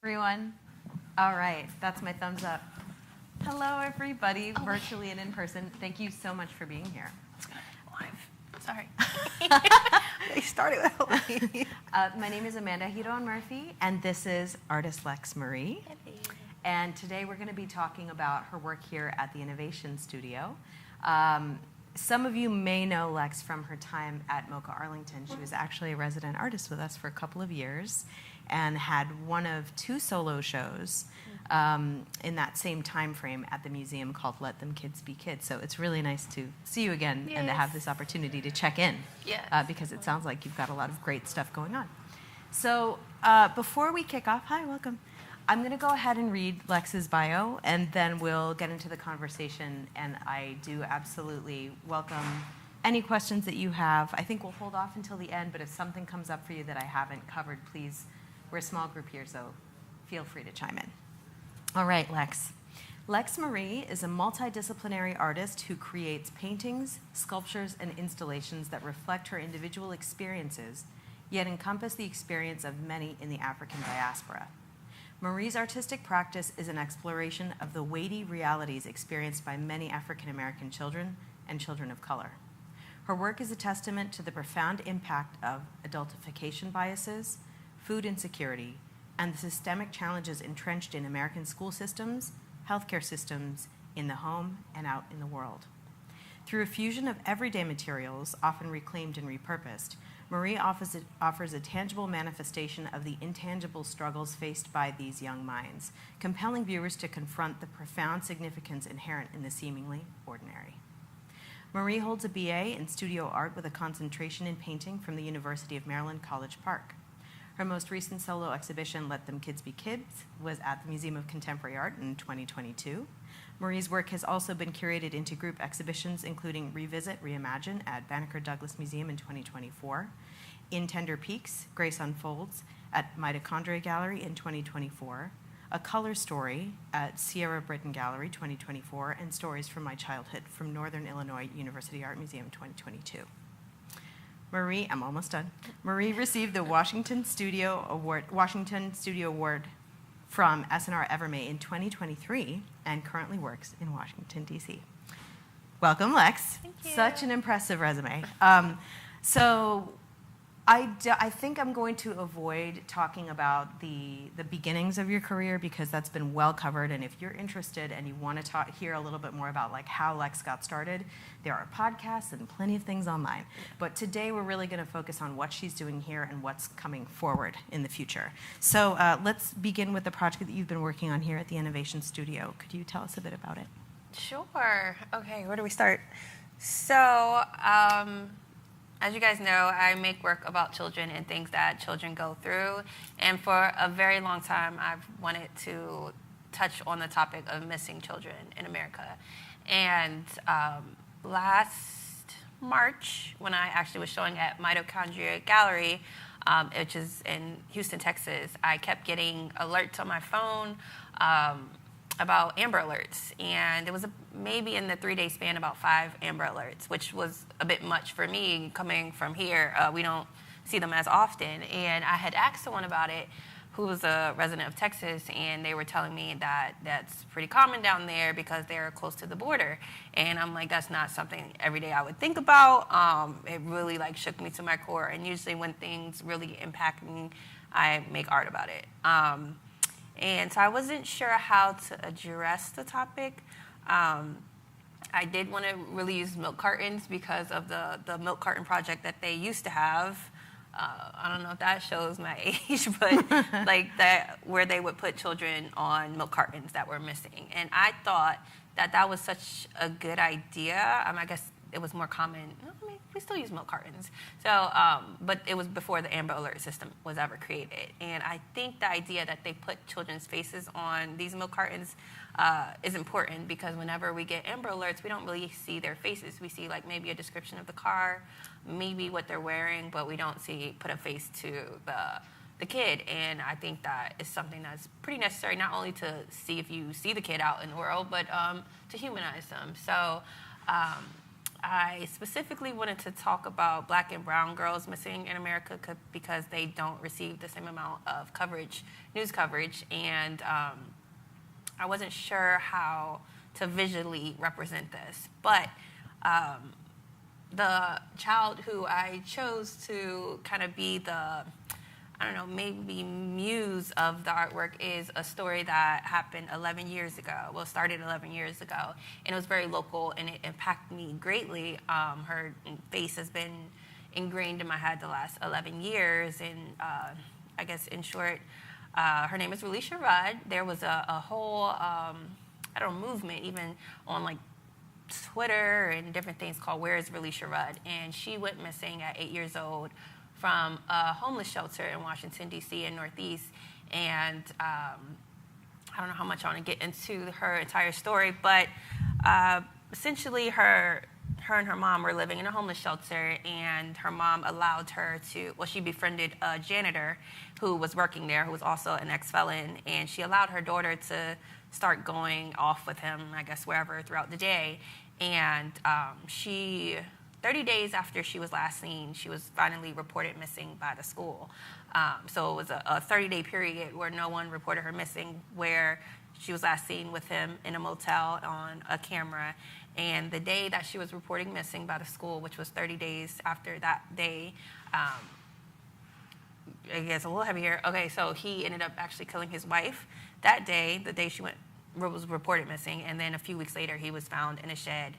Everyone. All right, that's my thumbs up. Hello, everybody, virtually and in person. Thank you so much for being here. Live. Sorry. They started without me. My name is Amanda Hidon Murphy, and this is artist Lex Marie. And today we're going to be talking about her work here at the Innovation Studio. Some of you may know Lex from her time at MOCA Arlington. She was actually a resident artist with us for a couple of years and had one of two solo shows in that same time frame at the museum called Let Them Kids Be Kids. So it's really nice to see you again and to have this opportunity to check in because it sounds like you've got a lot of great stuff going on. So before we kick off, hi, welcome. I'm going to go ahead and read Lex's bio, and then we'll get into the conversation. And I do absolutely welcome any questions that you have. I think we'll hold off until the end, but if something comes up for you that I haven't covered, please, we're a small group here, so feel free to chime in. All right, Lex. Lex Marie is a multidisciplinary artist who creates paintings, sculptures, and installations that reflect her individual experiences, yet encompass the experience of many in the African diaspora. Marie's artistic practice is an exploration of the weighty realities experienced by many African American children and children of color. Her work is a testament to the profound impact of adultification biases, food insecurity, and the systemic challenges entrenched in American school systems, healthcare systems, in the home, and out in the world. Through a fusion of everyday materials, often reclaimed and repurposed, Marie offers a tangible manifestation of the intangible struggles faced by these young minds, compelling viewers to confront the profound significance inherent in the seemingly ordinary. Marie holds a BA in studio art with a concentration in painting from the University of Maryland, College Park. Her most recent solo exhibition, Let Them Kids Be Kids, was at the Museum of Contemporary Art in 2022. Marie's work has also been curated into group exhibitions, including Revisit, Reimagine at Banneker Douglas Museum in 2024, In Tender Peaks, Grace Unfolds at Mitochondria Gallery in 2024, A Color Story at Sierra Britton Gallery 2024, and Stories from My Childhood from Northern Illinois University Art Museum 2022. Marie, I'm almost done. Marie received the Washington Studio Award from SNR Evermay in 2023 and currently works in Washington, D.C. Welcome, Lex. Thank you. Such an impressive resume. So I think I'm going to avoid talking about the beginnings of your career because that's been well covered. And if you're interested and you want to hear a little bit more about like how Lex got started, there are podcasts and plenty of things online. But today we're really going to focus on what she's doing here and what's coming forward in the future. So let's begin with the project that you've been working on here at the Innovation Studio. Could you tell us a bit about it? Sure. Okay, where do we start? So, as you guys know, I make work about children and things that children go through. And for a very long time, I've wanted to touch on the topic of missing children in America. And last March, when I actually was showing at Mitochondria Gallery, which is in Houston, Texas, I kept getting alerts on my phone about Amber Alerts. And it was maybe in the 3-day span about 5 Amber Alerts, which was a bit much for me coming from here. We don't see them as often. And I had asked someone about it who was a resident of Texas, and they were telling me that that's pretty common down there because they're close to the border. And I'm like, that's not something every day I would think about. It really like shook me to my core. And usually when things really impact me, I make art about it. And so I wasn't sure how to address the topic. I did want to really use milk cartons because of the milk carton project that they used to have. I don't know if that shows my age, but like that where they would put children on milk cartons that were missing. And I thought that was such a good idea. I guess it was more common. I mean, we still use milk cartons. So, but it was before the Amber Alert system was ever created. And I think the idea that they put children's faces on these milk cartons is important because whenever we get Amber Alerts, we don't really see their faces. We see like maybe a description of the car, maybe what they're wearing, but we don't put a face to the kid. And I think that is something that's pretty necessary, not only to see if you see the kid out in the world, but to humanize them. So I specifically wanted to talk about Black and brown girls missing in America because they don't receive the same amount of coverage, news coverage, and I wasn't sure how to visually represent this. But the child who I chose to kind of be the, I don't know, maybe muse of the artwork is a story that happened 11 years ago. Well, it started 11 years ago, and it was very local, and it impacted me greatly. Her face has been ingrained in my head the last 11 years, and I guess in short, her name is Relisha Rudd. There was a whole, I don't know, movement even on like Twitter and different things called Where is Relisha Rudd? And she went missing at 8 years old from a homeless shelter in Washington, D.C. in Northeast. And I don't know how much I want to get into her entire story, but essentially her and her mom were living in a homeless shelter, and her mom allowed her to, well, she befriended a janitor who was working there, who was also an ex-felon, and she allowed her daughter to start going off with him, I guess, wherever throughout the day. And 30 days after she was last seen, she was finally reported missing by the school. So it was a 30-day period where no one reported her missing, where she was last seen with him in a motel on a camera. And the day that she was reporting missing by the school, which was 30 days after that day, I guess a little heavier. Okay, so he ended up actually killing his wife that day, the day she was reported missing, and then a few weeks later he was found in a shed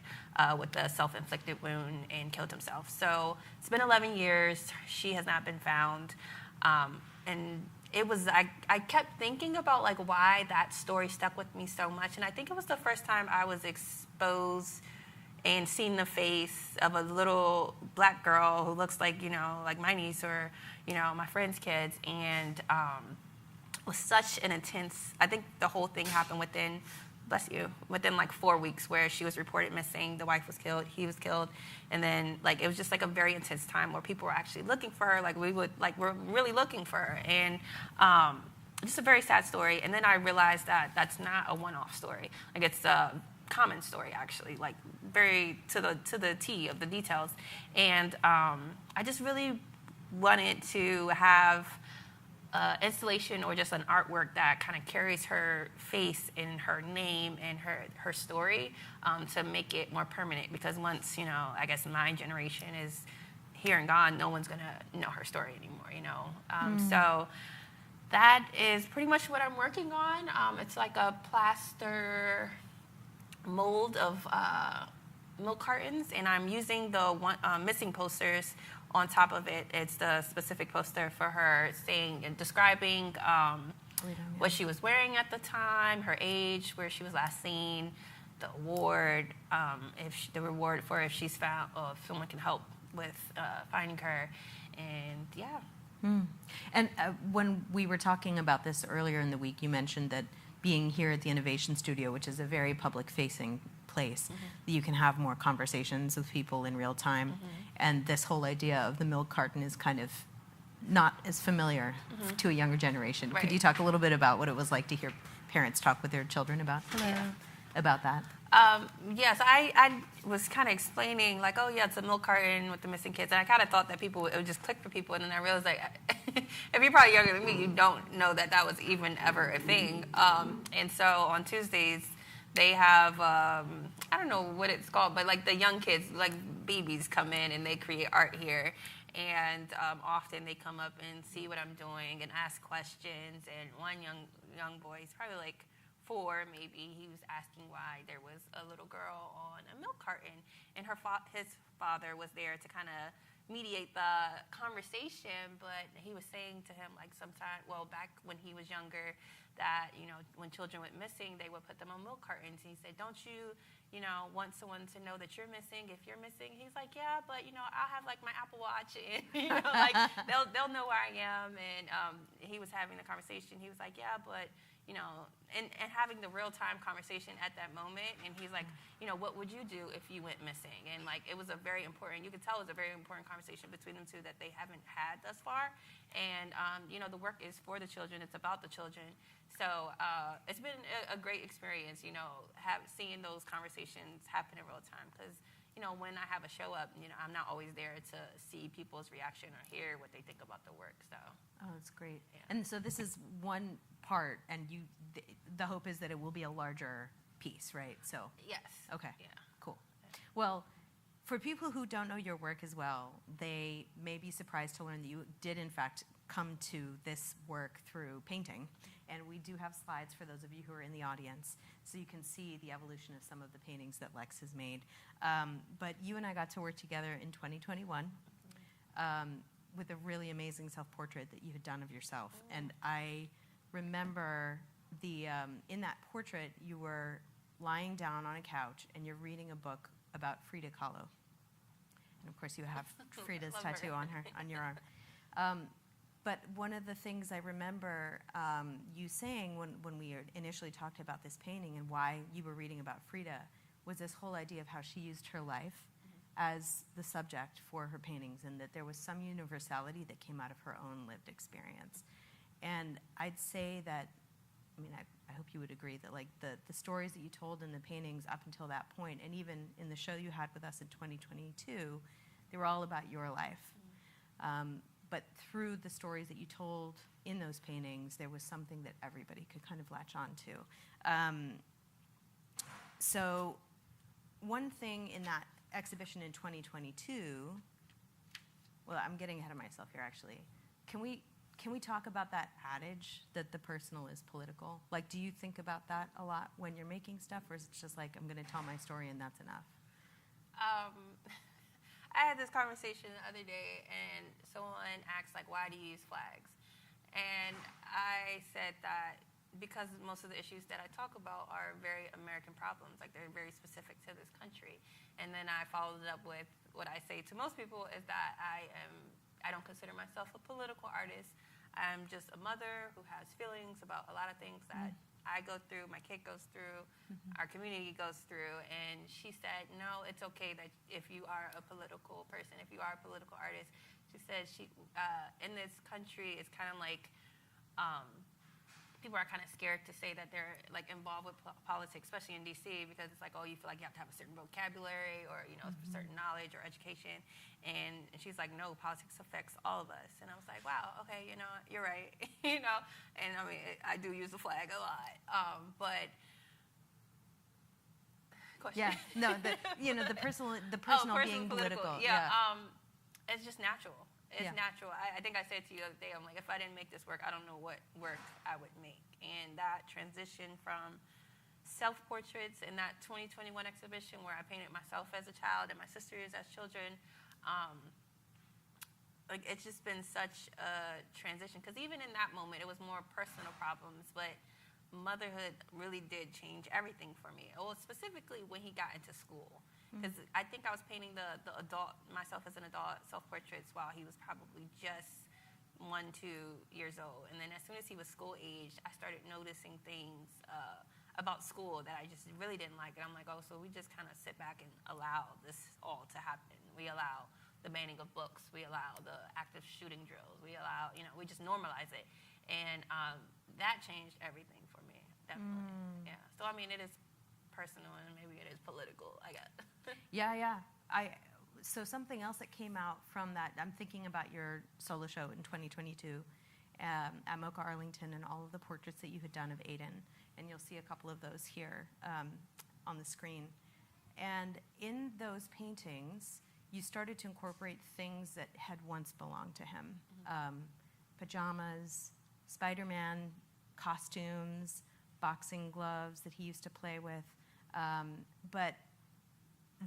with a self-inflicted wound and killed himself. So it's been 11 years. She has not been found. And it was, I kept thinking about like why that story stuck with me so much, and I think it was the first time I was exposed and seen the face of a little Black girl who looks like, you know, like my niece or, you know, my friend's kids. And it was such an intense, I think the whole thing happened within like 4 weeks, where she was reported missing, the wife was killed, he was killed, and then like it was just like a very intense time where people were actually looking for her, we're really looking for her, and just a very sad story. And then I realized that that's not a one-off story, like it's a common story actually, like very to the T of the details. And I just really wanted to have installation or just an artwork that kind of carries her face and her name and her story, to make it more permanent, because once, you know, I guess my generation is here and gone, no one's gonna know her story anymore, you know. So that is pretty much what I'm working on. It's like a plaster mold of milk cartons, and I'm using the missing posters on top of it. It's the specific poster for her saying and describing what she was wearing at the time, her age, where she was last seen, the award, the reward for if she's found, or if someone can help with finding her, and yeah. And when we were talking about this earlier in the week, you mentioned that being here at the Innovation Studio, which is a very public-facing place, that you can have more conversations with people in real time. And this whole idea of the milk carton is kind of not as familiar to a younger generation. Right. Could you talk a little bit about what it was like to hear parents talk with their children about that? Yes, I was kind of explaining, like, oh, yeah, it's a milk carton with the missing kids. And I kind of thought that it would just click for people. And then I realized, like, if you're probably younger than me, you don't know that that was even ever a thing. And so on Tuesdays, they have, I don't know what it's called, but, like, the young kids, like, babies come in and they create art here. And often they come up and see what I'm doing and ask questions. And one young boy, he's probably, like, 4 maybe, he was asking why there was a little girl on a milk carton, and his father was there to kind of mediate the conversation. But he was saying to him, like, back when he was younger, that, you know, when children went missing, they would put them on milk cartons. And he said, don't you know, want someone to know that you're missing if you're missing? He's like, yeah, but, you know, I'll have, like, my Apple Watch, and, you know, like, they'll know where I am. And he was having the conversation. He was like, yeah, but, you know, and having the real-time conversation at that moment. And he's like, you know, what would you do if you went missing? And, like, it was a very important, you could tell it was a very important conversation between them two that they haven't had thus far. And, you know, the work is for the children. It's about the children. So it's been a great experience, you know, seeing those conversations happen in real time. Because, when I have a show up, I'm not always there to see people's reaction or hear what they think about the work. So. Oh, that's great. Yeah. And so this is one part, and the hope is that it will be a larger piece, right? So. Yes. Okay. Yeah. Cool. Well, for people who don't know your work as well, they may be surprised to learn that you did, in fact, come to this work through painting. And we do have slides for those of you who are in the audience, so you can see the evolution of some of the paintings that Lex has made. But you and I got to work together in 2021 with a really amazing self-portrait that you had done of yourself. And I remember in that portrait, you were lying down on a couch and you're reading a book about Frida Kahlo. And of course you have Frida's tattoo on your arm. But one of the things I remember you saying when we initially talked about this painting and why you were reading about Frida was this whole idea of how she used her life as the subject for her paintings, and that there was some universality that came out of her own lived experience. And I'd say that, I hope you would agree that like the stories that you told in the paintings up until that point, and even in the show you had with us in 2022, they were all about your life. But through the stories that you told in those paintings, there was something that everybody could kind of latch on to. So one thing in that exhibition in 2022, well, I'm getting ahead of myself here, actually. Can we talk about that adage that the personal is political? Like, do you think about that a lot when you're making stuff, or is it just like, I'm going to tell my story and that's enough? I had this conversation the other day, and someone asked, like, why do you use flags? And I said that because most of the issues that I talk about are very American problems, like they're very specific to this country. And then I followed it up with what I say to most people is that I don't consider myself a political artist. I'm just a mother who has feelings about a lot of things that I go through, my kid goes through, our community goes through. And she said, no, it's okay that if you are a political person, if you are a political artist. She said in this country, it's kind of like people are kind of scared to say that they're like involved with politics, especially in DC, because it's like, oh, you feel like you have to have a certain vocabulary or, certain knowledge or education. And she's like, no, politics affects all of us. And I was like, wow, okay, you're right, And I do use the flag a lot, but. Question. Yeah, no, the personal being political. Yeah. It's just natural. It's Yeah. natural. I think I said to you the other day, I'm like, if I didn't make this work, I don't know what work I would make. And that transition from self-portraits in that 2021 exhibition where I painted myself as a child and my sisters as children, it's just been such a transition. Because even in that moment, it was more personal problems, but motherhood really did change everything for me. Well, specifically when he got into school. Because I think I was painting the adult, myself as an adult, self-portraits while he was probably just 1-2 years old. And then as soon as he was school aged, I started noticing things about school that I just really didn't like. And I'm like, oh, so we just kind of sit back and allow this all to happen. We allow the banning of books. We allow the active shooting drills. We allow, we just normalize it. And that changed everything for me, definitely. Yeah. So, it is personal and maybe it is political, I guess. Yeah. So something else that came out from that, I'm thinking about your solo show in 2022 at MOCA Arlington and all of the portraits that you had done of Aiden. And you'll see a couple of those here on the screen. And in those paintings, you started to incorporate things that had once belonged to him. Pajamas, Spider-Man costumes, boxing gloves that he used to play with. But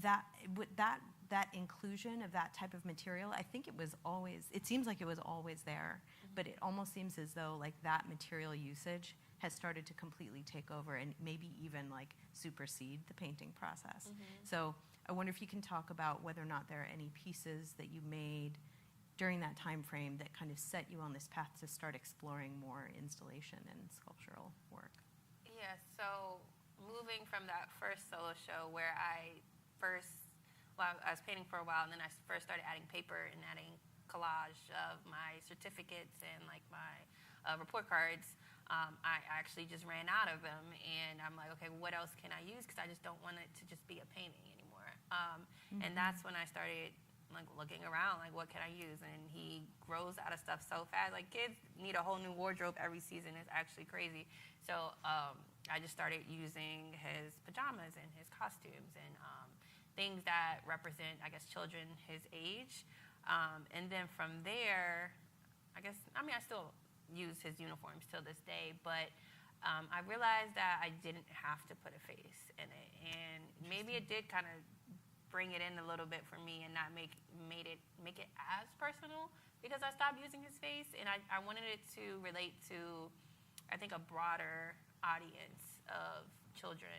that inclusion of that type of material, I think it seems like it was always there, but it almost seems as though like that material usage has started to completely take over and maybe even like supersede the painting process. So I wonder if you can talk about whether or not there are any pieces that you made during that time frame that kind of set you on this path to start exploring more installation and sculptural work. Yeah, so moving from that first solo show where I was painting for a while, and then I first started adding paper and adding collage of my certificates and like my report cards, I actually just ran out of them, and I'm like, okay, what else can I use? Because I just don't want it to just be a painting anymore. And that's when I started like looking around, like what can I use? And he grows out of stuff so fast. Like kids need a whole new wardrobe every season. It's actually crazy. So I just started using his pajamas and his costumes and things that represent, I guess, children his age. And then from there, I still use his uniforms till this day, but I realized that I didn't have to put a face in it. And maybe it did kind of bring it in a little bit for me and not make it as personal, because I stopped using his face and I wanted it to relate to, I think, a broader audience of children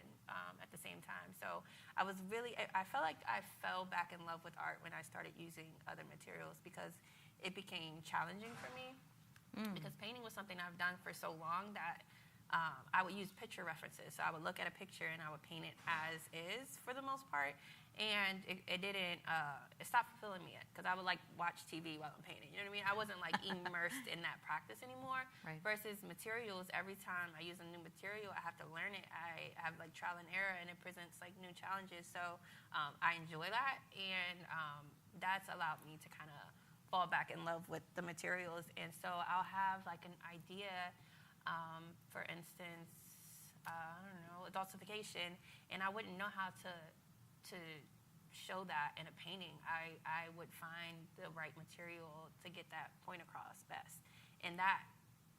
at the same time. So I felt like I fell back in love with art when I started using other materials, because it became challenging for me. Because painting was something I've done for so long that I would use picture references. So I would look at a picture and I would paint it as is for the most part. And it stopped fulfilling me, because I would like watch TV while I'm painting. You know what I mean? I wasn't like immersed in that practice anymore. Right. Versus materials, every time I use a new material, I have to learn it. I have like trial and error, and it presents like new challenges. So I enjoy that, and that's allowed me to kind of fall back in love with the materials. And so I'll have like an idea, for instance, I don't know, adultification, and I wouldn't know how to show that in a painting. I would find the right material to get that point across best. And that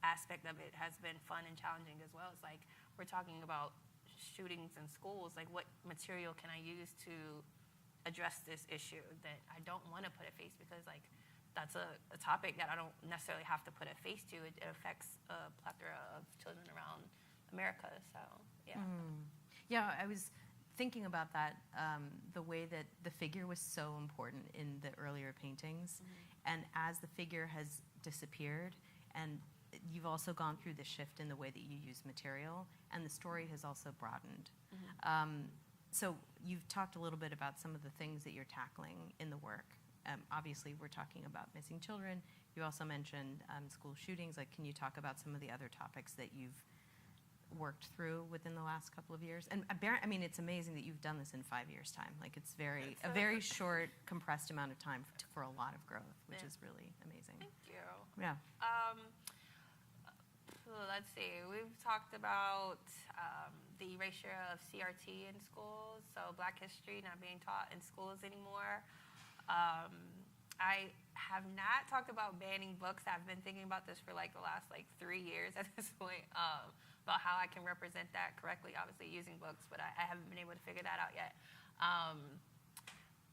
aspect of it has been fun and challenging as well. It's like we're talking about shootings in schools, like what material can I use to address this issue that I don't want to put a face, because like that's a topic that I don't necessarily have to put a face to. It affects a plethora of children around America. So, yeah. Yeah, I was thinking about that, the way that the figure was so important in the earlier paintings. And as the figure has disappeared, and you've also gone through the shift in the way that you use material, and the story has also broadened. So you've talked a little bit about some of the things that you're tackling in the work. Obviously, we're talking about missing children. You also mentioned school shootings. Like, can you talk about some of the other topics that you've worked through within the last couple of years? And I mean, it's amazing that you've done this in 5 years' time. Like, it's a very short, compressed amount of time for a lot of growth, which is really amazing. Thank you. Yeah. Let's see. We've talked about the erasure of CRT in schools, so Black history not being taught in schools anymore. I have not talked about banning books. I've been thinking about this for like the last 3 years at this point, about how I can represent that correctly, obviously using books, but I haven't been able to figure that out yet.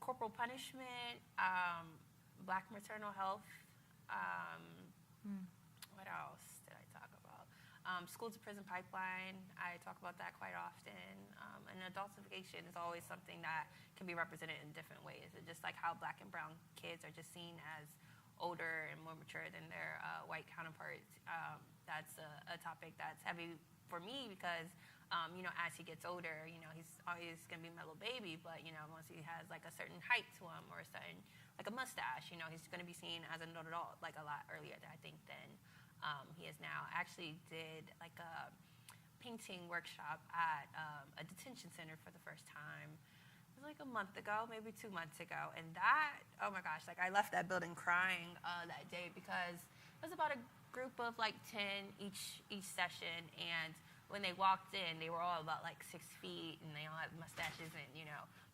Corporal punishment, Black maternal health. What else did I talk about? School to prison pipeline, I talk about that quite often. And adultification is always something that can be represented in different ways. It's just like how Black and brown kids are just seen as older and more mature than their white counterparts. That's a topic that's heavy for me because, as he gets older, he's always going to be my little baby, but, once he has like a certain height to him or a certain, like a mustache, he's going to be seen as an adult like a lot earlier, I think, than he is now. I actually did like a painting workshop at a detention center for the first time. It was like a month ago, maybe 2 months ago. And that, oh my gosh, like I left that building crying that day because it was about a group of like 10 each session. And when they walked in, they were all about like 6 feet and they all had mustaches and,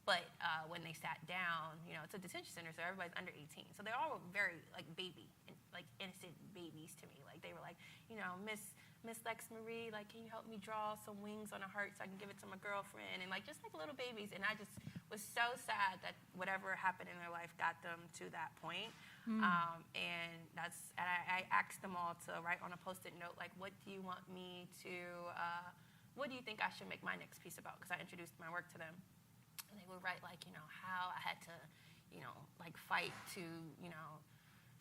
But when they sat down, it's a detention center, so everybody's under 18. So they're all very, like, baby, like, innocent babies to me. Like, they were like, Miss Lex Marie, like, can you help me draw some wings on a heart so I can give it to my girlfriend? And, like, just like little babies. And I just was so sad that whatever happened in their life got them to that point. And I asked them all to write on a Post-it note, like, what do you want me to, what do you think I should make my next piece about? Because I introduced my work to them. And they would write, like, how I had to, like, fight to,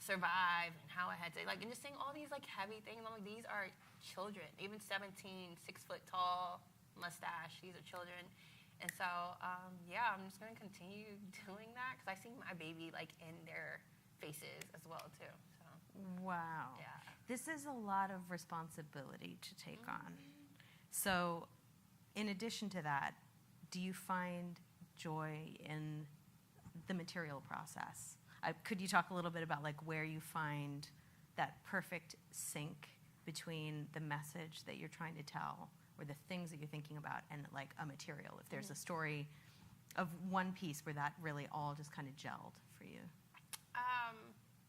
survive and how I had to, like, and just saying all these, like, heavy things. I'm like, these are children. Even 17, 6 foot tall, mustache, these are children. And so, I'm just going to continue doing that because I see my baby, like, in their faces as well, too. So. Wow. Yeah. This is a lot of responsibility to take on. So, in addition to that, do you find joy in the material process. Could you talk a little bit about like where you find that perfect sync between the message that you're trying to tell or the things that you're thinking about and like a material? If there's a story of one piece where that really all just kind of gelled for you.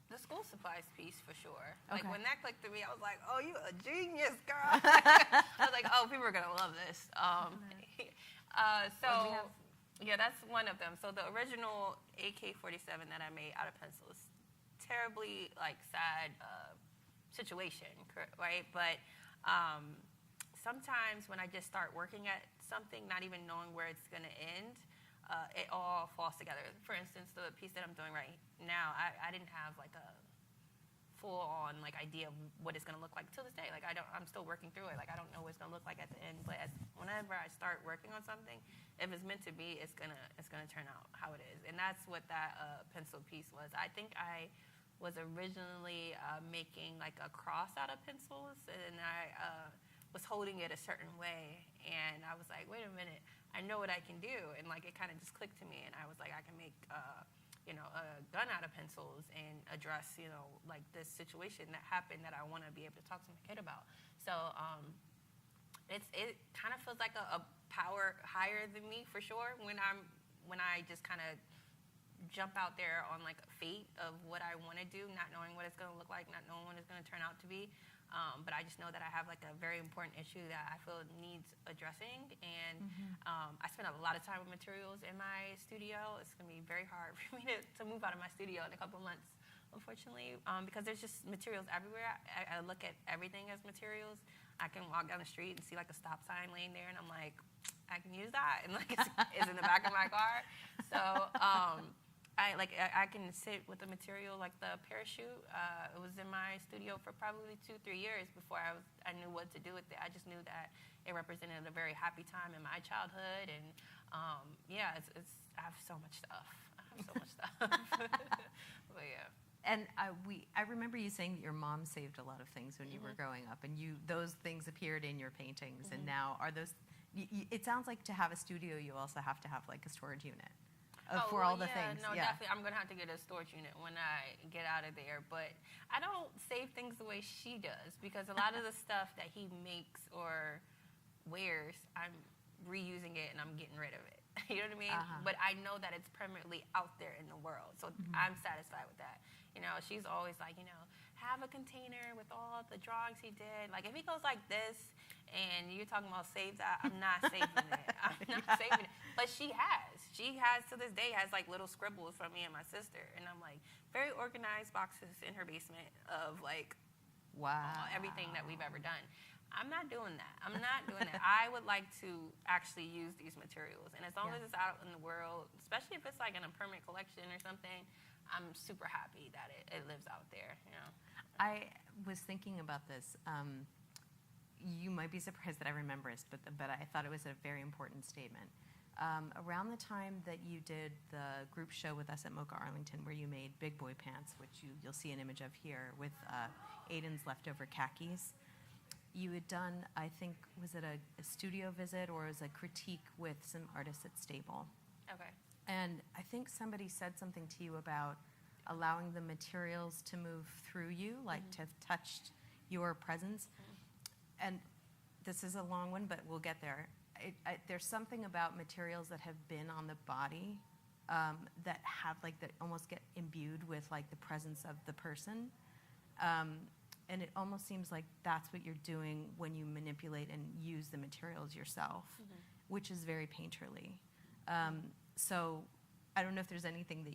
The school supplies piece for sure. Okay. Like when that clicked to me, I was like, "Oh, you a genius, girl!" I was like, "Oh, people are gonna love this." Yeah, that's one of them. So the original AK-47 that I made out of pencils, terribly like sad situation, right? But sometimes when I just start working at something, not even knowing where it's gonna end, it all falls together. For instance, the piece that I'm doing right now, I didn't have like a full-on like idea of what it's gonna look like till this day. Like I'm still working through it. Like I don't know what it's gonna look like at the end. But whenever I start working on something, if it's meant to be, it's gonna turn out how it is. And that's what that pencil piece was. I think I was originally making like a cross out of pencils, and I was holding it a certain way, and I was like, wait a minute, I know what I can do, and like it kind of just clicked to me, and I was like, I can make a gun out of pencils and address like this situation that happened that I want to be able to talk to my kid about. So it kind of feels like a power higher than me for sure when I just kind of jump out there on like fate of what I want to do, not knowing what it's going to look like, not knowing what it's going to turn out to be. But I just know that I have like a very important issue that I feel needs addressing, and I spend a lot of time with materials in my studio. It's going to be very hard for me to move out of my studio in a couple of months, unfortunately, because there's just materials everywhere. I look at everything as materials. I can walk down the street and see like a stop sign laying there, and I'm like, I can use that, and like it's in the back of my car. So I can sit with the material like the parachute. It was in my studio for probably 2-3 years before I knew what to do with it. I just knew that it represented a very happy time in my childhood, and I have so much stuff. But yeah. And I remember you saying that your mom saved a lot of things when you were growing up, and those things appeared in your paintings, and now are those? It sounds like to have a studio, you also have to have like a storage unit. For all the things. No, definitely. I'm going to have to get a storage unit when I get out of there. But I don't save things the way she does, because a lot of the stuff that he makes or wears, I'm reusing it and I'm getting rid of it. You know what I mean? But I know that it's permanently out there in the world. So I'm satisfied with that. She's always like, have a container with all the drawings he did. Like, if he goes like this and you're talking about save that, I'm not saving it. I'm not saving it. But she has to this day, has like little scribbles from me and my sister. And I'm like, very organized boxes in her basement of like, wow, everything that we've ever done. I'm not doing that. I would like to actually use these materials. And as long as it's out in the world, especially if it's like in a permanent collection or something, I'm super happy that it lives out there. I was thinking about this. You might be surprised that I remember this, but I thought it was a very important statement. Around the time that you did the group show with us at MOCA Arlington, where you made Big Boy Pants, which you'll see an image of here, with Aiden's leftover khakis, you had done, I think, was it a studio visit or was it a critique with some artists at Stable? Okay. And I think somebody said something to you about allowing the materials to move through you, like to have touched your presence. And this is a long one, but we'll get there. There's something about materials that have been on the body that have like that almost get imbued with like the presence of the person. And it almost seems like that's what you're doing when you manipulate and use the materials yourself, which is very painterly. So I don't know if there's anything that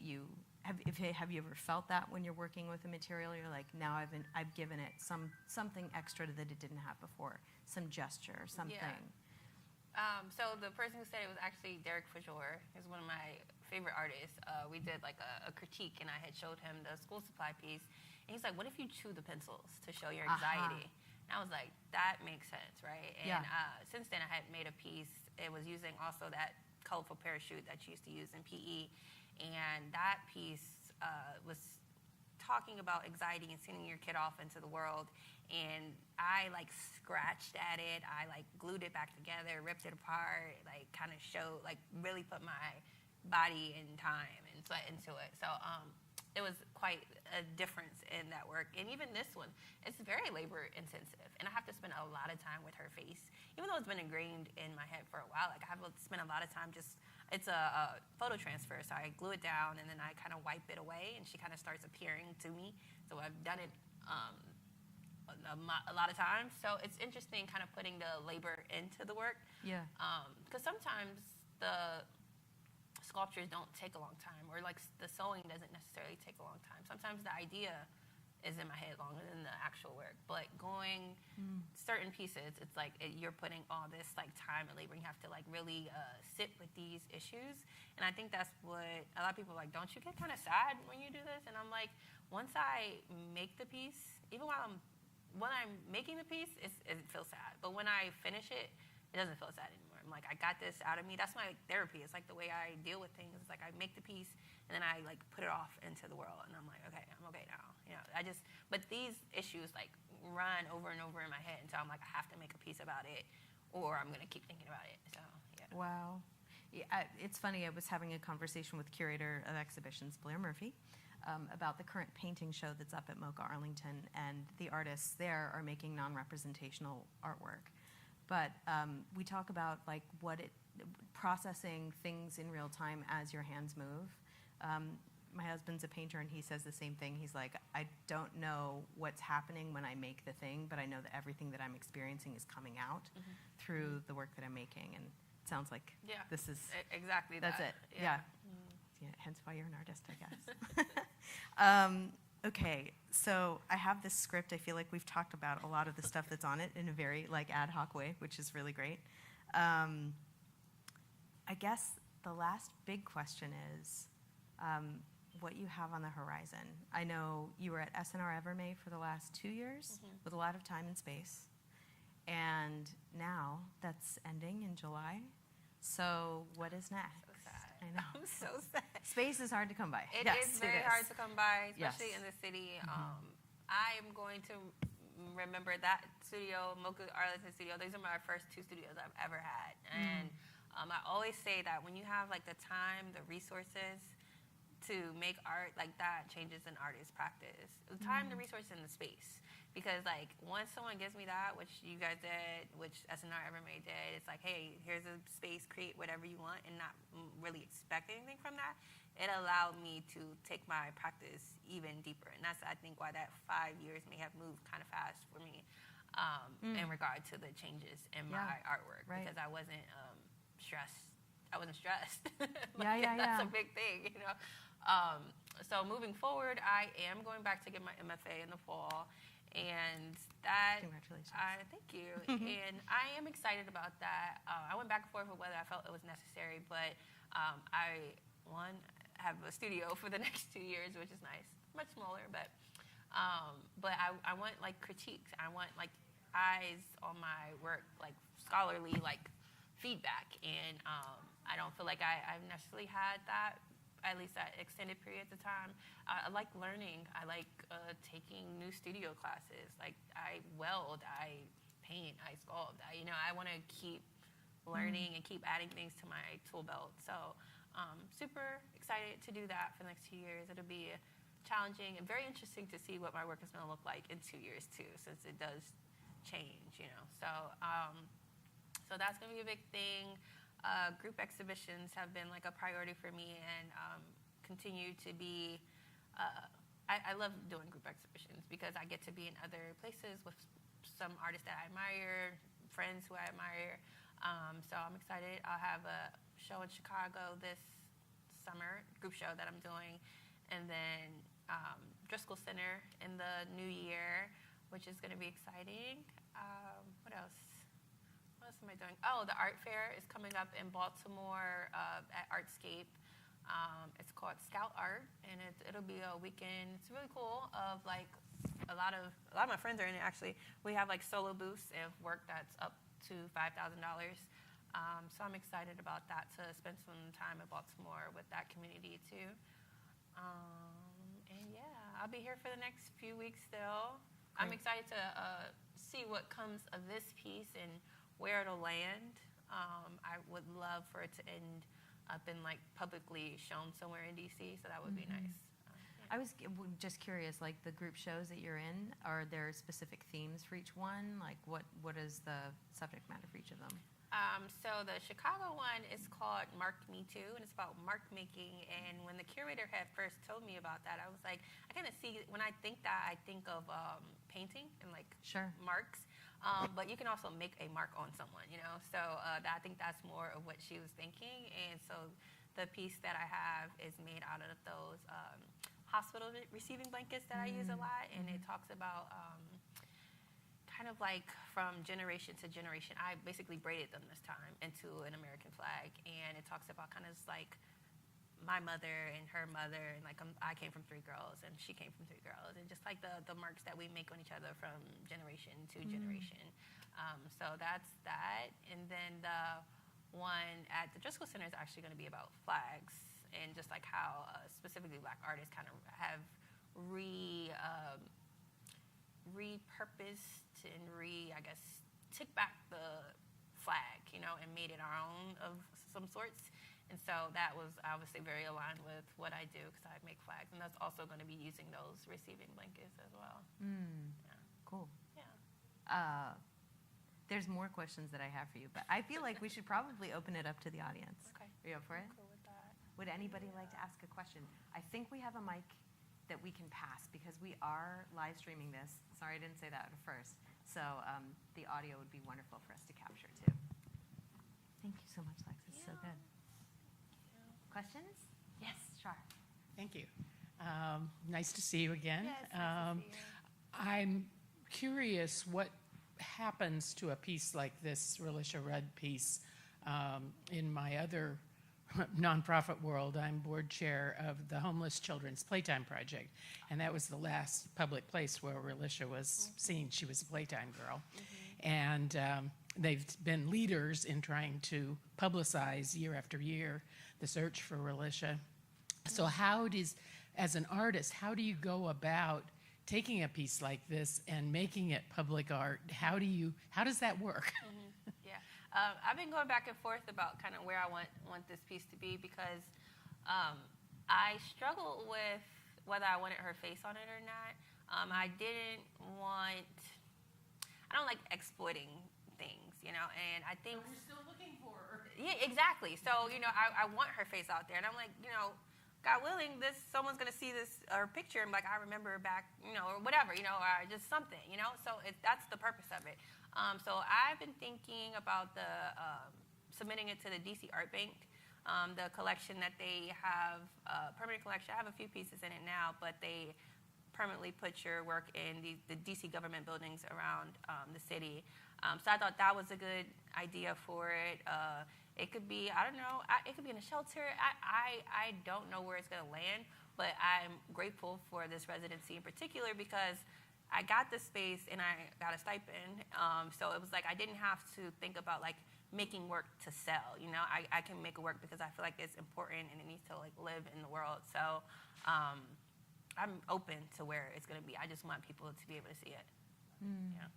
have you ever felt that when you're working with a material? You're like, now I've given it something extra that it didn't have before, some gesture or something. Yeah. So the person who said it was actually Derek Fajour. He's one of my favorite artists. We did like a critique, and I had showed him the school supply piece, and he's like, "What if you chew the pencils to show your anxiety?" And I was like, "That makes sense, right?" And since then, I had made a piece. It was using also that colorful parachute that you used to use in PE, and that piece was talking about anxiety and sending your kid off into the world. And I like scratched at it. I like glued it back together, ripped it apart, like kind of showed, like really put my body and time and sweat into it. So it was quite a difference in that work. And even this one, it's very labor intensive. And I have to spend a lot of time with her face. Even though it's been ingrained in my head for a while, like I have to spend a lot of time it's a photo transfer. So I glue it down and then I kind of wipe it away and she kind of starts appearing to me. So I've done it a lot of times. So it's interesting kind of putting the labor into the work. Yeah. Because sometimes the sculptures don't take a long time, or like the sewing doesn't necessarily take a long time. Sometimes the idea is in my head longer than the actual work. But going certain pieces, it's like you're putting all this like time and labor. And you have to like really sit with these issues. And I think that's what a lot of people are like, don't you get kind of sad when you do this? And I'm like, once I make the piece, even when I'm making the piece, it feels sad. But when I finish it, it doesn't feel sad anymore. I'm like, I got this out of me. That's my therapy. It's like the way I deal with things. It's like I make the piece and then I like put it off into the world and I'm like, okay, I'm okay now. You know, but these issues like run over and over in my head until I'm like, I have to make a piece about it or I'm going to keep thinking about it. So, yeah. Wow. Yeah, it's funny. I was having a conversation with curator of exhibitions, Blair Murphy, about the current painting show that's up at MOCA Arlington, and the artists there are making non-representational artwork. But we talk about like processing things in real time as your hands move. My husband's a painter and he says the same thing. He's like, I don't know what's happening when I make the thing, but I know that everything that I'm experiencing is coming out through the work that I'm making. And it sounds like this is exactly that's that. it. Yeah. Hence why you're an artist, I guess. Okay, so I have this script. I feel like we've talked about a lot of the stuff that's on it in a very like ad hoc way, which is really great. I guess the last big question is what you have on the horizon. I know you were at SNR Evermay for the last 2 years with a lot of time and space, and now that's ending in July. So what is next? So sad. I know. I'm so sad. Space is hard to come by. It Yes, is very hard to come by, especially in the city. I am going to remember that studio, MOCA Arlington studio. These are my first 2 studios I've ever had. And I always say that when you have like the time, the resources to make art, like that changes an artist's practice. The time, the resources, and the space. Because like once someone gives me that, which you guys did, which SNR Evermay did, it's like, hey, here's a space, create whatever you want, and not really expect anything from that. It allowed me to take my practice even deeper, and that's I think why that 5 years may have moved kind of fast for me in regard to the changes in my artwork, because I wasn't stressed. I wasn't stressed. That's a big thing, you know. So moving forward, I am going back to get my MFA in the fall. And that, congratulations. Thank you. And I am excited about that. I went back and forth with whether I felt it was necessary, but I have a studio for the next 2 years, which is nice. Much smaller, but I want like critiques. I want like eyes on my work, like scholarly like feedback. And I don't feel like I've necessarily had that, at least at extended periods of time. I like learning. I like taking new studio classes. Like I weld, I paint, I sculpt. I want to keep learning and keep adding things to my tool belt. So super excited to do that for the next 2 years. It'll be challenging and very interesting to see what my work is going to look like in 2 years too, since it does change, So that's going to be a big thing. Group exhibitions have been like a priority for me and continue to be, I love doing group exhibitions because I get to be in other places with some artists that I admire, friends who I admire. So I'm excited. I'll have a show in Chicago this summer, group show that I'm doing, and then Driscoll Center in the new year, which is going to be exciting. What else? What else am I doing? Oh, the art fair is coming up in Baltimore at Artscape. It's called Scout Art, and it'll be a weekend. It's really cool. Of like a lot of my friends are in it. Actually, we have like solo booths of work that's up to $5,000. So I'm excited about that, to spend some time in Baltimore with that community too. And yeah, I'll be here for the next few weeks still. Great. I'm excited to see what comes of this piece and where it'll land. I would love for it to end been like publicly shown somewhere in DC, so that would be nice. I was just curious, like the group shows that you're in, are there specific themes for each one? Like what is the subject matter for each of them? So the Chicago one is called Mark Me Too, and it's about mark making. And when the curator had first told me about that, I was like, I kind of see, when I think that, I think of painting and like marks. But you can also make a mark on someone, you know? So I think that's more of what she was thinking. And so the piece that I have is made out of those hospital receiving blankets that I use a lot. And it talks about kind of like from generation to generation. I basically braided them this time into an American flag, and it talks about kind of like my mother and her mother, and like I came from 3 girls and she came from 3 girls, and just like the marks that we make on each other from generation to generation. So that's that. And then the one at the Driscoll Center is actually going to be about flags, and just like how specifically Black artists kind of have repurposed and I guess, took back the flag, you know, and made it our own of some sorts. And so that was obviously very aligned with what I do, because I make flags. And that's also going to be using those receiving blankets as well. Yeah. Cool. Yeah. There's more questions that I have for you, but I feel like we should probably open it up to the audience. Okay. Are you up for it? I'm cool with that. Would anybody like to ask a question? I think we have a mic that we can pass, because we are live streaming this. Sorry, I didn't say that at first. So the audio would be wonderful for us to capture too. Thank you so much, Lex. It's so good. Questions? Yes, Shar. Thank you. Nice to see you again. Yes, nice to see you. I'm curious what happens to a piece like this Relisha Rudd piece. In my other nonprofit world, I'm board chair of the Homeless Children's Playtime Project, and that was the last public place where Relisha was seen. She was a playtime girl. And they've been leaders in trying to publicize year after year the search for Relisha. So as an artist, how do you go about taking a piece like this and making it public art? How does that work? Yeah, I've been going back and forth about kind of where I want this piece to be, because I struggled with whether I wanted her face on it or not. I don't like exploiting things, you know, and I think... We're still looking for her. Yeah, exactly. So, you know, I want her face out there, and I'm like, you know, God willing, someone's going to see this or picture and like, I remember back, you know, or whatever, you know, or just something, you know. So that's the purpose of it. So I've been thinking about submitting it to the DC Art Bank, the collection that they have, permanent collection. I have a few pieces in it now, but they permanently put your work in the DC government buildings around the city. So I thought that was a good idea for it. It could be, I don't know, it could be in a shelter. I don't know where it's going to land, but I'm grateful for this residency in particular, because I got the space and I got a stipend. So it was like I didn't have to think about like making work to sell. You know, I can make a work because I feel like it's important and it needs to like live in the world. So I'm open to where it's going to be. I just want people to be able to see it. Yeah.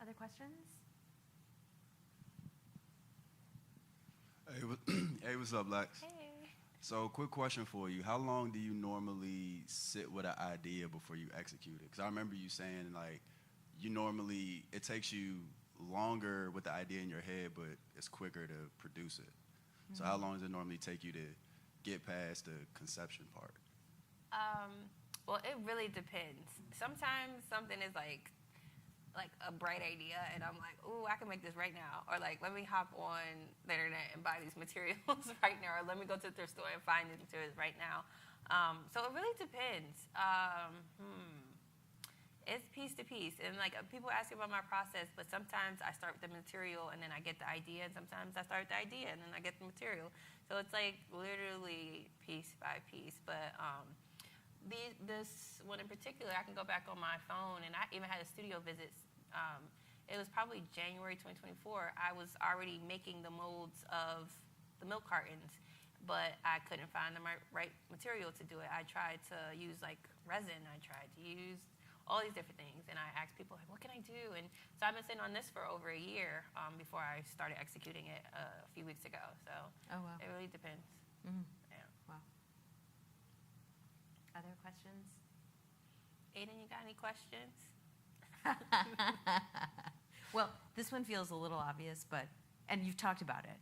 Other questions? Hey, what's up, Lex? Hey. So, quick question for you. How long do you normally sit with an idea before you execute it? Because I remember you saying, like, it takes you longer with the idea in your head, but it's quicker to produce it. So how long does it normally take you to get past the conception part? Well, it really depends. Sometimes something is like a bright idea, and I'm like, ooh, I can make this right now. Or like, let me hop on the internet and buy these materials right now. Or let me go to the thrift store and find these materials right now. So it really depends. It's piece to piece. And like, people ask me about my process, but sometimes I start with the material and then I get the idea, and sometimes I start with the idea and then I get the material. So it's like literally piece by piece. But this one in particular, I can go back on my phone, and I even had a studio visit. It was probably January 2024. I was already making the molds of the milk cartons, but I couldn't find the right material to do it. I tried to use like resin. I tried to use all these different things. And I ask people, like, what can I do? And so I've been sitting on this for over a year before I started executing it a few weeks ago. So it really depends. Mm-hmm. Yeah. Wow. Other questions? Aiden, you got any questions? Well, this one feels a little obvious, and you've talked about it,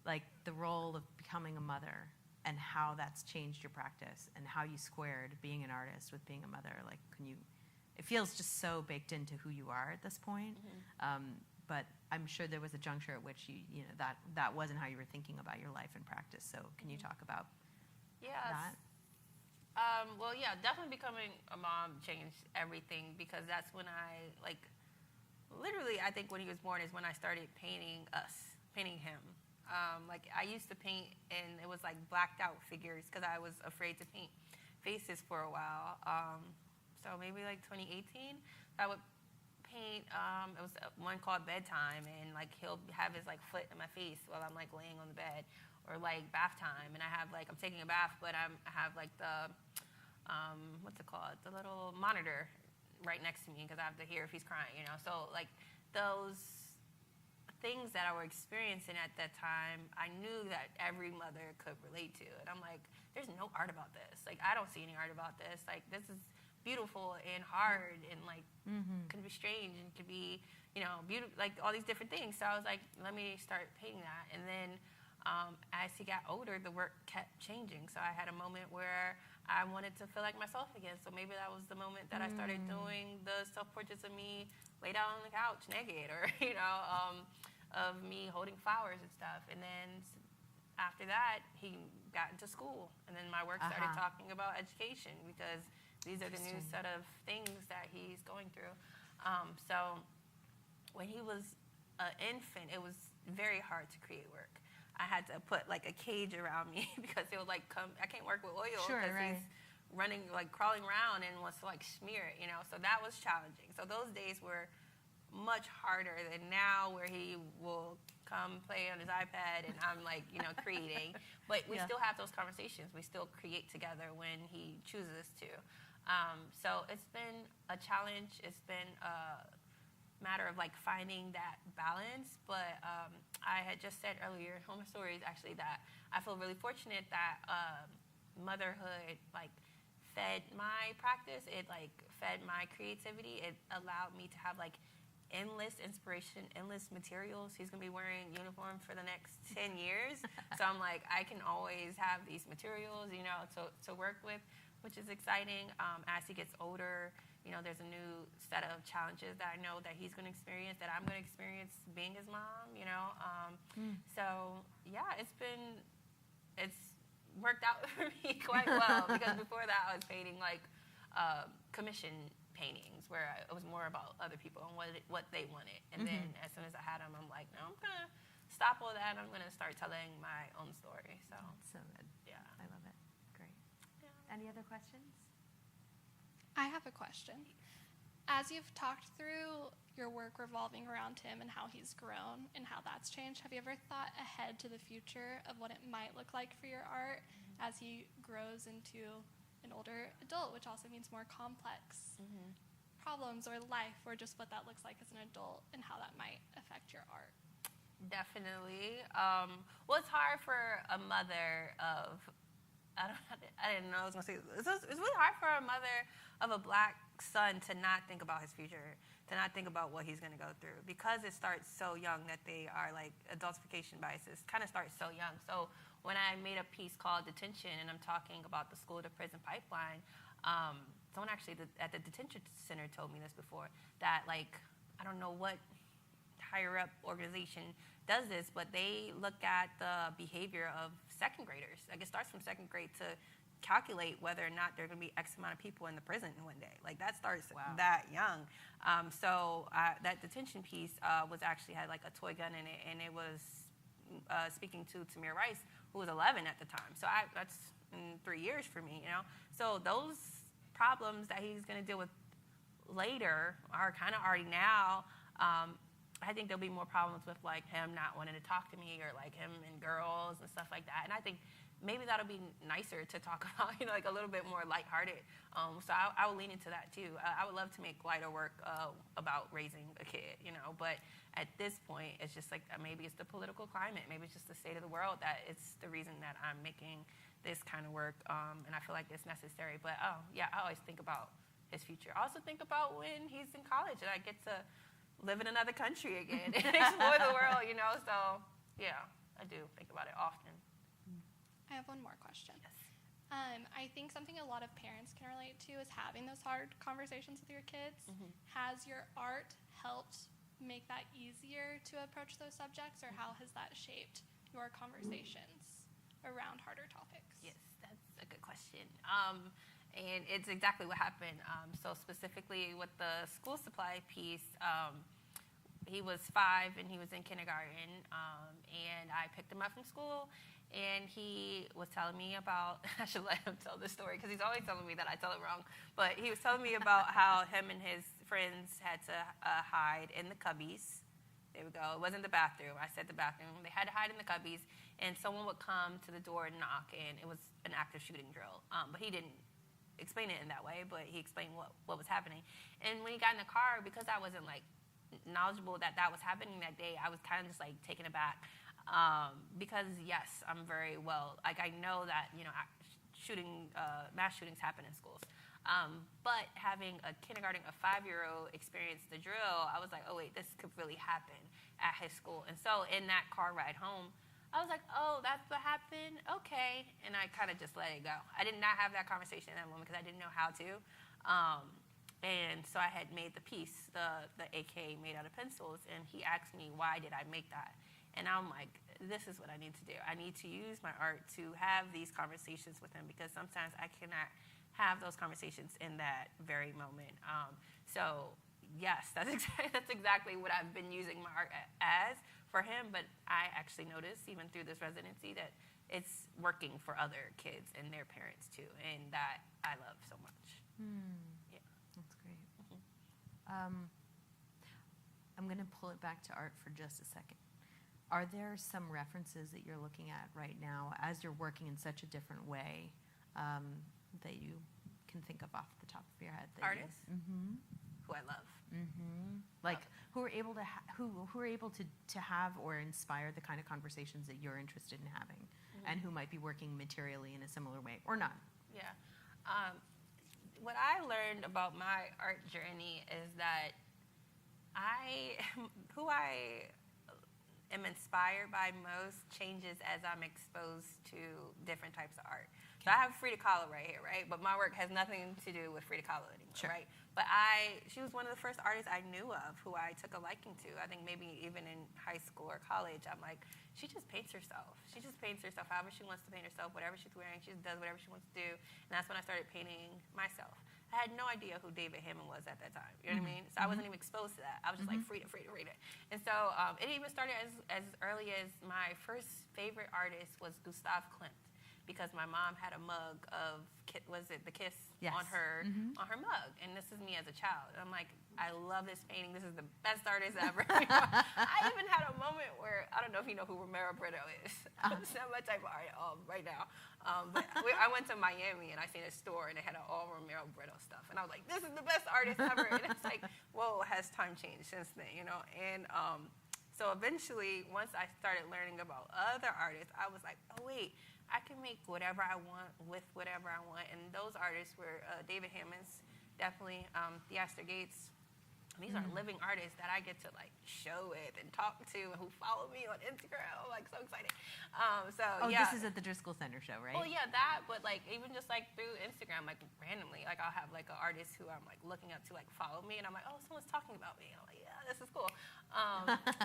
like the role of becoming a mother and how that's changed your practice and how you squared being an artist with being a mother. Like, it feels just so baked into who you are at this point. Mm-hmm. But I'm sure there was a juncture at which that wasn't how you were thinking about your life and practice. So can you talk about that? Well, yeah, definitely becoming a mom changed everything, because that's when literally, I think when he was born is when I started painting him. Like, I used to paint, and it was like blacked out figures because I was afraid to paint faces for a while. So maybe like 2018, I would paint. It was one called Bedtime, and like he'll have his like foot in my face while I'm like laying on the bed, or like Bath Time, and I have like I'm taking a bath, but I have like the what's it called? The little monitor right next to me because I have to hear if he's crying, So like those things that I were experiencing at that time, I knew that every mother could relate to. And I'm like, there's no art about this. Like, I don't see any art about this. Like, this is beautiful and hard and like can be strange and could be, beautiful, like all these different things. So I was like, let me start painting that. And then as he got older, the work kept changing. So I had a moment where I wanted to feel like myself again. So maybe that was the moment that I started doing the self-portraits of me laid out on the couch naked, or, of me holding flowers and stuff. And then after that, he got into school. And then my work started talking about education, because these are the new set of things that he's going through. So when he was an infant, it was very hard to create work. I had to put like a cage around me because it would like come. I can't work with oil because he's running, like crawling around and wants to like smear it, So that was challenging. So those days were much harder than now, where he will come play on his iPad and I'm like, creating. But we still have those conversations. We still create together when he chooses to. So it's been a challenge. It's been a matter of like finding that balance. But I had just said earlier in Home Stories actually that I feel really fortunate that motherhood like fed my practice. It like fed my creativity. It allowed me to have like endless inspiration, endless materials. He's gonna be wearing uniform for the next 10 years. So I'm like, I can always have these materials, to work with, which is exciting. As he gets older, there's a new set of challenges that I know that he's gonna experience, that I'm gonna experience being his mom, So yeah, it's worked out for me quite well, because before that I was painting like commission paintings where it was more about other people and what they wanted. And then as soon as I had them, I'm like, no, I'm going to stop all that and I'm going to start telling my own story. So that's so good. Yeah. I love it. Great. Yeah. Any other questions? I have a question. As you've talked through your work revolving around him and how he's grown and how that's changed, have you ever thought ahead to the future of what it might look like for your art as he grows into an older adult, which also means more complex problems or life, or just what that looks like as an adult and how that might affect your art? Definitely. Well, it's hard for a mother of, I didn't know I was going to say this. It's really hard for a mother of a black son to not think about his future, to not think about what he's going to go through, because it starts so young that they are like adultification biases kind of starts so young. So when I made a piece called Detention, and I'm talking about the school to prison pipeline, someone actually at the detention center told me this before, that like, I don't know what higher up organization does this, but they look at the behavior of second graders. Like, it starts from second grade to calculate whether or not there are going to be X amount of people in the prison one day. Like, that starts that young. So that detention piece was actually had like a toy gun in it, and it was speaking to Tamir Rice, who was 11 at the time. So that's in 3 years for me, So those problems that he's going to deal with later are kind of already now I think there'll be more problems with like him not wanting to talk to me, or like him and girls and stuff like that. And I think maybe that'll be nicer to talk about, like a little bit more lighthearted. So I will lean into that too. I would love to make lighter work about raising a kid, but at this point, it's just like maybe it's the political climate, maybe it's just the state of the world that it's the reason that I'm making this kind of work, and I feel like it's necessary. But I always think about his future. I also think about when he's in college and I get to live in another country again and explore the world, So yeah, I do think about it often. I have one more question. Yes. I think something a lot of parents can relate to is having those hard conversations with your kids. Mm-hmm. Has your art helped make that easier to approach those subjects, or how has that shaped your conversations around harder topics? Yes, that's a good question. And it's exactly what happened. So specifically with the school supply piece, he was 5 and he was in kindergarten, and I picked him up from school, and he was telling me about, I should let him tell this story because he's always telling me that I tell it wrong, but he was telling me about how him and his friends had to hide in the cubbies. There we go. It wasn't the bathroom. I said the bathroom. They had to hide in the cubbies, and someone would come to the door and knock, and it was an active shooting drill. But he didn't explain it in that way, but he explained what was happening. And when he got in the car, because I wasn't like knowledgeable that was happening that day, I was kind of just like taken aback. Because yes, I'm very well, like I know that, mass shootings happen in schools. But having a kindergarten, a 5-year-old experience the drill, I was like, oh wait, this could really happen at his school. And so in that car ride home, I was like, oh, that's what happened? Okay. And I kind of just let it go. I did not have that conversation in that moment because I didn't know how to. And so I had made the piece, the AK made out of pencils, and he asked me, why did I make that? And I'm like, this is what I need to do. I need to use my art to have these conversations with him, because sometimes I cannot have those conversations in that very moment. So yes, that's exactly what I've been using my art as for him, but I actually noticed even through this residency that it's working for other kids and their parents too, and that I love so much. Yeah. That's great. Mm-hmm. I'm going to pull it back to art for just a second. Are there some references that you're looking at right now as you're working in such a different way that you can think of off the top of your head? Artists who I love. Like who are able to who are able to have or inspire the kind of conversations that you're interested in having, and who might be working materially in a similar way or not. Yeah. What I learned about my art journey is that who I am inspired by most changes as I'm exposed to different types of art. So I have Frida Kahlo right here, right? But my work has nothing to do with Frida Kahlo anymore, right? But she was one of the first artists I knew of who I took a liking to. I think maybe even in high school or college, I'm like, she just paints herself. She just paints herself however she wants to paint herself, whatever she's wearing, she does whatever she wants to do. And that's when I started painting myself. I had no idea who David Hammond was at that time. You know what I mean? So I wasn't even exposed to that. I was just like, Frida. And so it even started as early as my first favorite artist was Gustav Klimt, because my mom had a mug of, was it the Kiss on her mug, and this is me as a child. And I'm like, I love this painting. This is the best artist ever. I even had a moment where, I don't know if you know who Romero Brito is. It's not my type of art right now. But I went to Miami and I seen a store and they had all Romero Brito stuff. And I was like, this is the best artist ever. And it's like, whoa, has time changed since then, And so eventually, once I started learning about other artists, I was like, oh wait, I can make whatever I want with whatever I want. And those artists were David Hammond's, definitely Theaster Gates. These are living artists that I get to like show with and talk to, and who follow me on Instagram. I'm like so excited. This is at the Driscoll Center show, right? Well, yeah, that, but like even just like through Instagram, like randomly, like I'll have like an artist who I'm like looking up to like follow me, and I'm like, oh, someone's talking about me. And I'm like, yeah, this is cool.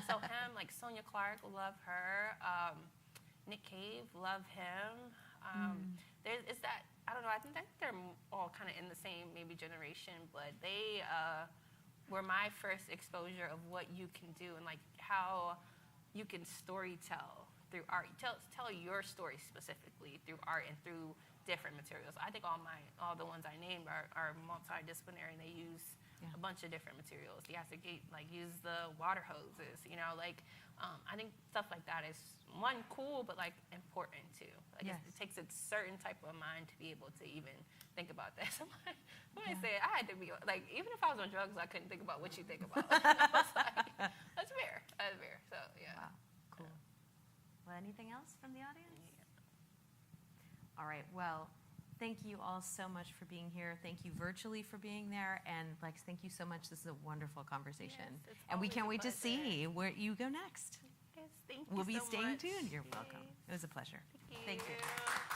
So him, like Sonia Clark, love her. Nick Cave, love him. Is that, I don't know, I think they're all kind of in the same maybe generation, but they were my first exposure of what you can do and like how you can story tell through art. Tell your story specifically through art and through different materials. I think all the ones I named are multidisciplinary, and they use Yeah. a bunch of different materials. He has to use the water hoses, I think stuff like that is, one, cool, but important too. Yes. It takes a certain type of mind to be able to even think about that. Somebody Yeah. said I had to be even if I was on drugs, I couldn't think about what you think about. I was like, that's fair. That's fair. So yeah. Wow, cool. Well, anything else from the audience? All right, well, thank you all so much for being here. Thank you virtually for being there. And Lex, thank you so much. This is a wonderful conversation. Yes, it's and we always can't a wait to pleasure. see where you go next. Yes, thank you We'll be so staying much. tuned. You're welcome. Yes. It was a pleasure. Thank you. you.